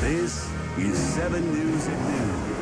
This is 7 News at Noon.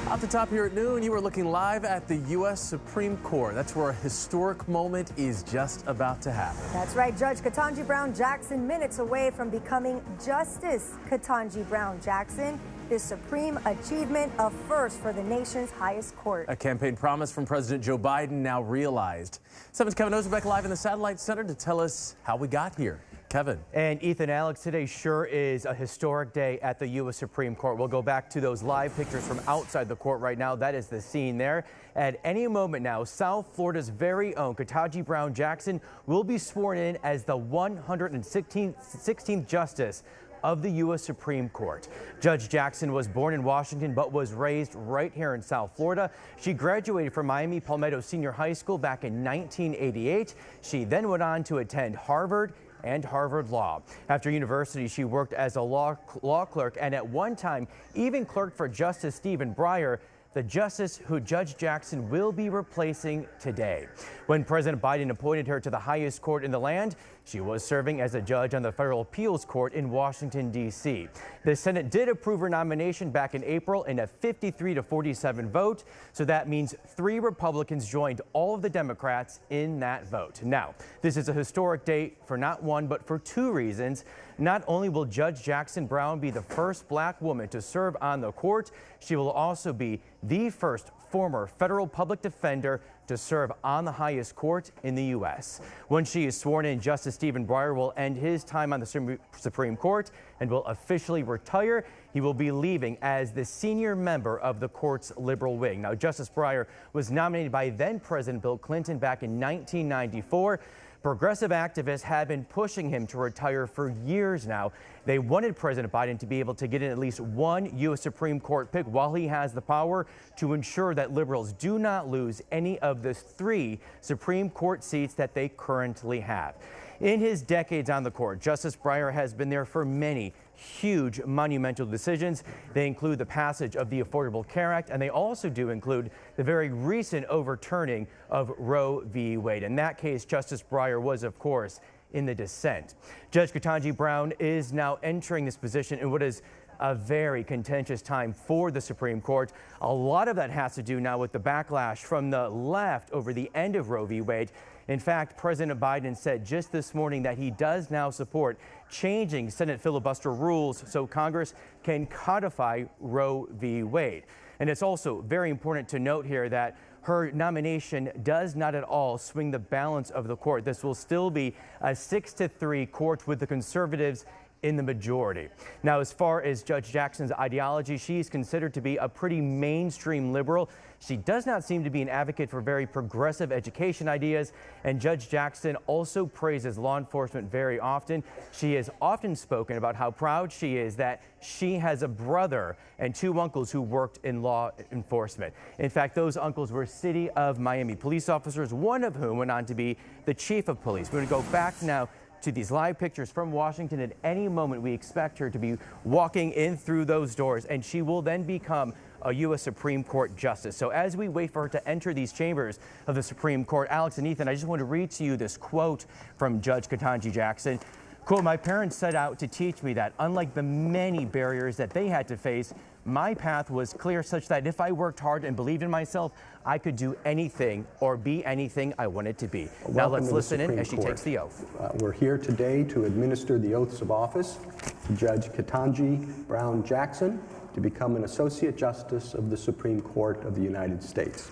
At the top here at noon, you are looking live at the U.S. Supreme Court. That's where a historic moment is just about to happen. That's right. Judge Ketanji Brown Jackson minutes away from becoming Justice Ketanji Brown Jackson. This supreme achievement, a first for the nation's highest court. A campaign promise from President Joe Biden now realized. 7's Kevin Ozebeck live in the Satellite Center to tell us how we got here. Kevin. And Ethan, Alex, today sure is a historic day at the U.S. Supreme Court. We'll go back to those live pictures from outside the court right now. That is the scene there. At any moment now, South Florida's very own Ketanji Brown Jackson will be sworn in as the 116th Justice of the U.S. Supreme Court. Judge Jackson was born in Washington but was raised right here in South Florida. She graduated from Miami Palmetto Senior High School back in 1988. She then went on to attend Harvard and Harvard Law. After university, she worked as a law clerk and at one time even clerked for Justice Stephen Breyer, the justice who Judge Jackson will be replacing today. When President Biden appointed her to the highest court in the land, she was serving as a judge on the Federal Appeals Court in Washington, D.C. The Senate did approve her nomination back in April in a 53-47 vote, so that means 3 Republicans joined all of the Democrats in that vote. Now, this is a historic day for not one, but for 2 reasons. Not only will Judge Jackson Brown be the first black woman to serve on the court, she will also be the first former federal public defender to serve on the highest court in the U.S. When she is sworn in, Justice Stephen Breyer will end his time on the Supreme Court and will officially retire. He will be leaving as the senior member of the court's liberal wing. Now, Justice Breyer was nominated by then-President Bill Clinton back in 1994. Progressive activists have been pushing him to retire for years now. They wanted President Biden to be able to get in at least 1 U.S. Supreme Court pick while he has the power to ensure that liberals do not lose any of the 3 Supreme Court seats that they currently have. In his decades on the court, Justice Breyer has been there for many huge monumental decisions. They include the passage of the Affordable Care Act, and they also do include the very recent overturning of Roe v. Wade. In that case, Justice Breyer was, of course, in the dissent. Judge Ketanji Brown is now entering this position in what is a very contentious time for the Supreme Court. A lot of that has to do now with the backlash from the left over the end of Roe v. Wade. In fact, President Biden said just this morning that he does now support changing Senate filibuster rules so Congress can codify Roe v. Wade. And it's also very important to note here that her nomination does not at all swing the balance of the court. This will still be a 6-3 court with the conservatives in the majority. Now, as far as Judge Jackson's ideology, she's considered to be a pretty mainstream liberal. She does not seem to be an advocate for very progressive education ideas, and Judge Jackson also praises law enforcement very often. She has often spoken about how proud she is that she has a brother and 2 uncles who worked in law enforcement. In fact, those uncles were City of Miami police officers, one of whom went on to be the chief of police. We're going to go back now to these live pictures from Washington. At any moment, we expect her to be walking in through those doors, and she will then become a U.S. Supreme Court justice. So as we wait for her to enter these chambers of the Supreme Court, Alex and Ethan, I just want to read to you this quote from Judge Ketanji Jackson. Quote, "My parents set out to teach me that unlike the many barriers that they had to face, my path was clear such that if I worked hard and believed in myself, I could do anything or be anything I wanted to be." Now let's listen in as she takes the oath. We're here today to administer the oaths of office to Judge Ketanji Brown Jackson to become an Associate Justice of the Supreme Court of the United States.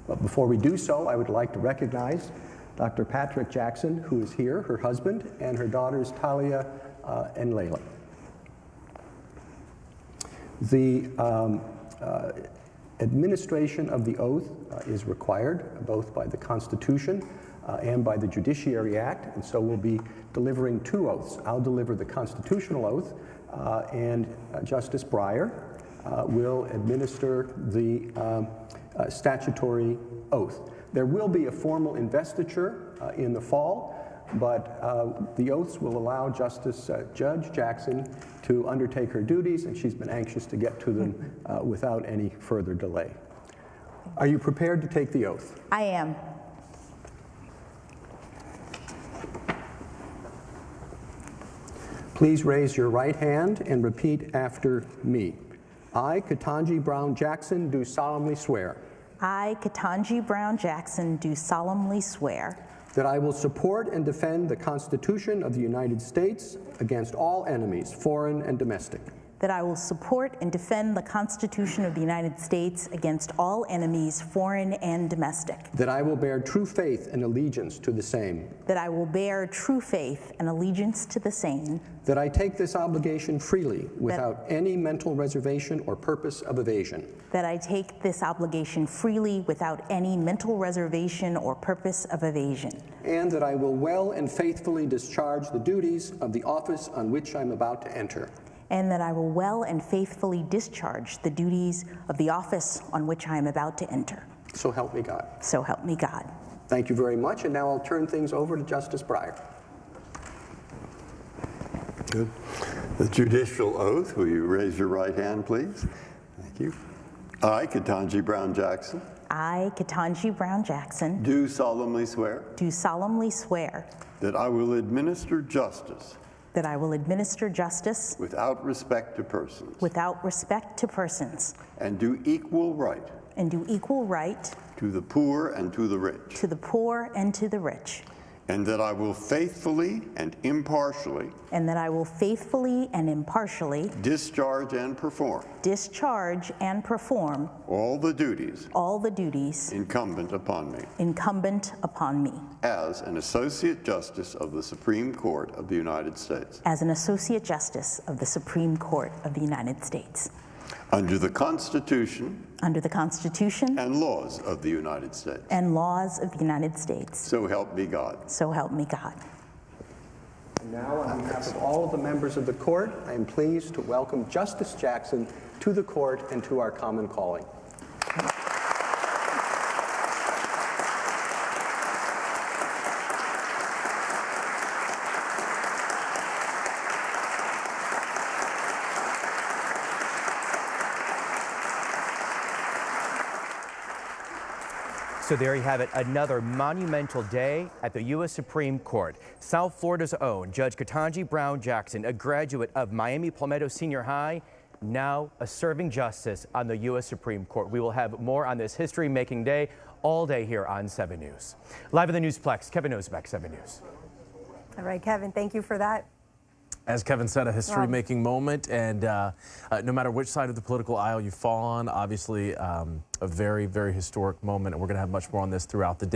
But before we do so, I would like to recognize Dr. Patrick Jackson, who is here, her husband, and her daughters Talia and Layla. The administration of the oath is required both by the Constitution and by the Judiciary Act, and so we'll be delivering 2 oaths. I'll deliver the constitutional oath, and Justice Breyer will administer the statutory oath. There will be a formal investiture in the fall, but the oaths will allow Judge Jackson to undertake her duties, and she's been anxious to get to them without any further delay. Are you prepared to take the oath? I am. Please raise your right hand and repeat after me. I, Ketanji Brown Jackson, do solemnly swear I, Ketanji Brown Jackson, do solemnly swear that I will support and defend the Constitution of the United States against all enemies, foreign and domestic, that I will support and defend the Constitution of the United States against all enemies, foreign and domestic, that I will bear true faith and allegiance to the same, that I will bear true faith and allegiance to the same, that I take this obligation freely without any mental reservation or purpose of evasion, that I take this obligation freely without any mental reservation or purpose of evasion, and that I will well and faithfully discharge the duties of the office on which I'm about to enter. and that I will well and faithfully discharge the duties of the office on which I am about to enter. So help me God. So help me God. Thank you very much, and now I'll turn things over to Justice Breyer. Good. The judicial oath, will you raise your right hand, please? Thank you. I, Ketanji Brown Jackson, I, Ketanji Brown Jackson, do solemnly swear do solemnly swear that I will administer justice that I will administer justice without respect to persons without respect to persons and do equal right and do equal right to the poor and to the rich, to the poor and to the rich, and that I will faithfully and impartially and that I will faithfully and impartially discharge and perform all the duties incumbent upon me as an Associate Justice of the Supreme Court of the United States. as an Associate Justice of the Supreme Court of the United States. Under the Constitution Under the Constitution and laws of the United States. and laws of the United States. So help me God. So help me God. And now, on behalf of all of the members of the court, I am pleased to welcome Justice Jackson to the court and to our common calling. So there you have it, another monumental day at the U.S. Supreme Court. South Florida's own Judge Ketanji Brown Jackson, a graduate of Miami Palmetto Senior High, now a serving justice on the U.S. Supreme Court. We will have more on this history-making day all day here on 7 News. Live in the Newsplex, Kevin Nosbeck, 7 News. All right, Kevin, thank you for that. As Kevin said, a history-making moment, and no matter which side of the political aisle you fall on, obviously a very, very historic moment, and we're going to have much more on this throughout the day.